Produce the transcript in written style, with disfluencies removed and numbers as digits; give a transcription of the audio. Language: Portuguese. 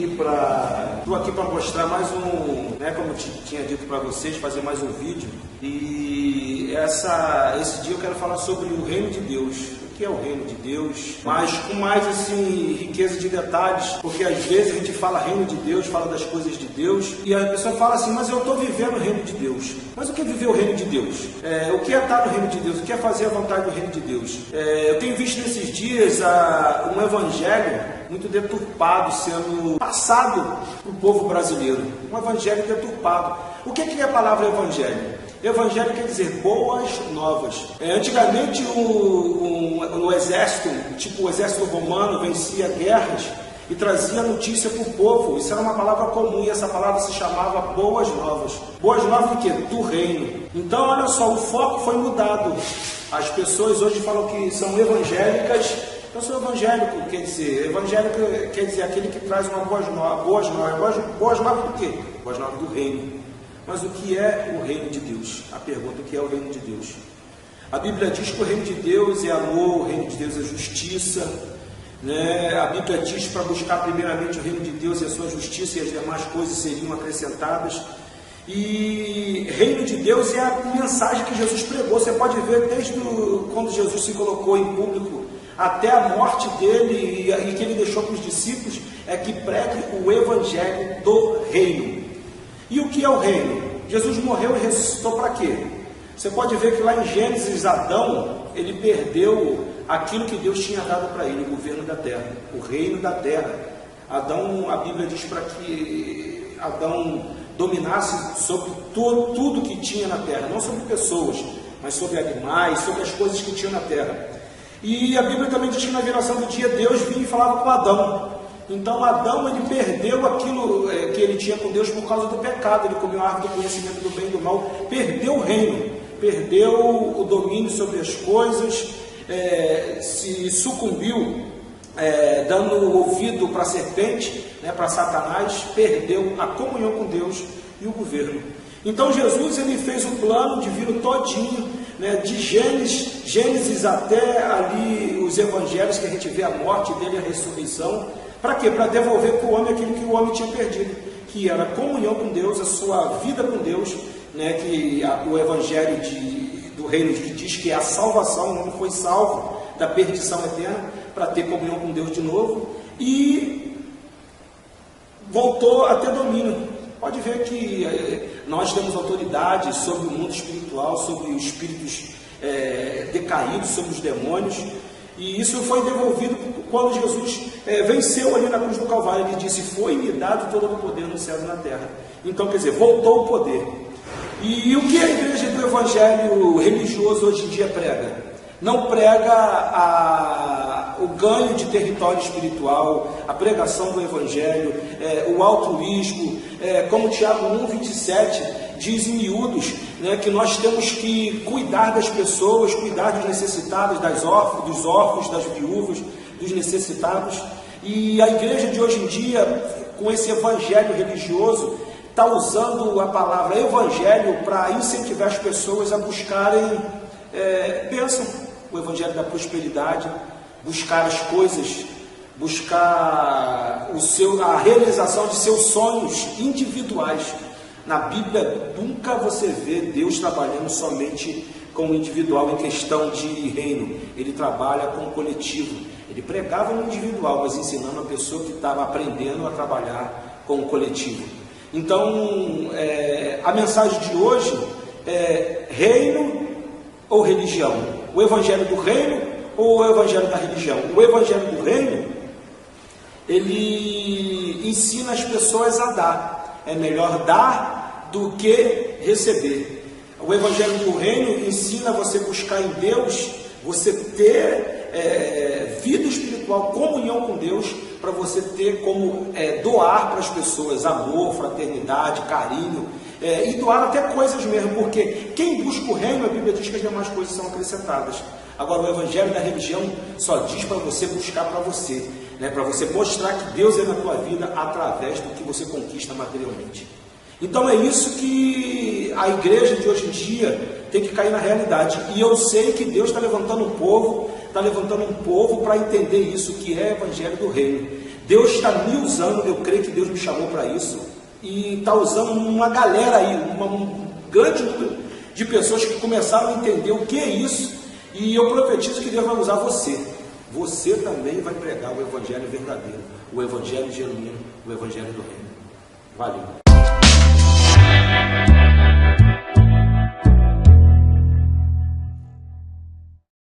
Estou aqui para mostrar mais um, né, como eu tinha dito para vocês, fazer mais um vídeo. E esse dia eu quero falar sobre o reino de Deus. O que é o reino de Deus? Mas com mais assim, riqueza de detalhes, porque às vezes a gente fala reino de Deus, fala das coisas de Deus, e a pessoa fala assim, mas eu estou vivendo o reino de Deus. Mas o que é viver o reino de Deus? O que é estar no reino de Deus? O que é fazer a vontade do reino de Deus? Eu tenho visto nesses dias um evangelho muito deturpado sendo passado para o povo brasileiro. Um evangelho deturpado. O que é a palavra evangelho? Evangelho quer dizer boas novas. Antigamente no exército, tipo o exército romano, vencia guerras e trazia notícia para o povo. Isso era uma palavra comum e essa palavra se chamava boas novas. Boas novas do quê? Do reino. Então olha só, o foco foi mudado. As pessoas hoje falam que são evangélicas. Eu sou evangélico, quer dizer, evangélico quer dizer aquele que traz uma boas novas do quê? Boas novas do reino. Mas o que é o reino de Deus? A pergunta, o que é o reino de Deus? A Bíblia diz que o reino de Deus é amor, o reino de Deus é justiça, né? A Bíblia diz para buscar primeiramente o reino de Deus e a sua justiça, e as demais coisas seriam acrescentadas. E reino de Deus é a mensagem que Jesus pregou. Você pode ver desde quando Jesus se colocou em público até a morte dele e que ele deixou para os discípulos, é que pregue o evangelho do reino. E o que é o reino? Jesus morreu e ressuscitou para quê? Você pode ver que lá em Gênesis, Adão, ele perdeu aquilo que Deus tinha dado para ele, o governo da terra, o reino da terra. Adão, a Bíblia diz para que Adão dominasse sobre tudo que tinha na terra, não sobre pessoas, mas sobre animais, sobre as coisas que tinham na terra. E a Bíblia também diz que na viração do dia Deus vinha e falava com Adão. Então Adão, ele perdeu aquilo que ele tinha com Deus por causa do pecado. Ele comeu a árvore do conhecimento do bem e do mal, perdeu o reino, perdeu o domínio sobre as coisas, se sucumbiu, dando ouvido para a serpente, né, para Satanás, perdeu a comunhão com Deus e o governo. Então Jesus, ele fez um plano divino todinho, né, de Gênesis até ali os evangelhos, que a gente vê a morte dele e a ressurreição. Para quê? Para devolver para o homem aquilo que o homem tinha perdido, que era a comunhão com Deus, a sua vida com Deus, né, que o evangelho do reino que diz que é a salvação, o homem foi salvo da perdição eterna, para ter comunhão com Deus de novo, e voltou a ter domínio. Pode ver que nós temos autoridade sobre o mundo espiritual, sobre os espíritos decaídos, sobre os demônios, e isso foi devolvido quando Jesus venceu ali na cruz do Calvário. Ele disse, foi-me dado todo o poder no céu e na terra. Então, quer dizer, voltou o poder. E o que a igreja do evangelho religioso hoje em dia prega? Não prega o ganho de território espiritual, a pregação do evangelho, o altruísmo, como Tiago 1,27 diz em miúdos, né, que nós temos que cuidar das pessoas, cuidar dos necessitados, dos órfãos, das viúvas, dos necessitados. E a igreja de hoje em dia, com esse evangelho religioso, está usando a palavra evangelho para incentivar as pessoas a buscarem bênção, o evangelho da prosperidade, buscar as coisas, buscar a realização de seus sonhos individuais. Na Bíblia nunca você vê Deus trabalhando somente com o individual em questão de reino. Ele trabalha com o coletivo. Ele pregava no individual, mas ensinando a pessoa que estava aprendendo a trabalhar com o coletivo. Então, a mensagem de hoje é reino ou religião? O evangelho do reino ou o evangelho da religião? O evangelho do reino, ele ensina as pessoas a dar. É melhor dar do que receber. O evangelho do reino ensina você a buscar em Deus, você ter vida espiritual, comunhão com Deus, para você ter como doar para as pessoas amor, fraternidade, carinho, e doar até coisas mesmo, porque quem busca o reino, a Bíblia diz que as demais coisas são acrescentadas. Agora, o evangelho da religião só diz para você buscar para você, né, para você mostrar que Deus é na tua vida através do que você conquista materialmente. Então é isso que a igreja de hoje em dia tem que cair na realidade. E eu sei que Deus está levantando um povo para entender isso, que é o evangelho do reino. Deus está me usando, eu creio que Deus me chamou para isso, e está usando uma galera aí, um grande número de pessoas que começaram a entender o que é isso, e eu profetizo que Deus vai usar você. Você também vai pregar o evangelho verdadeiro, o evangelho genuíno, o evangelho do reino. Valeu.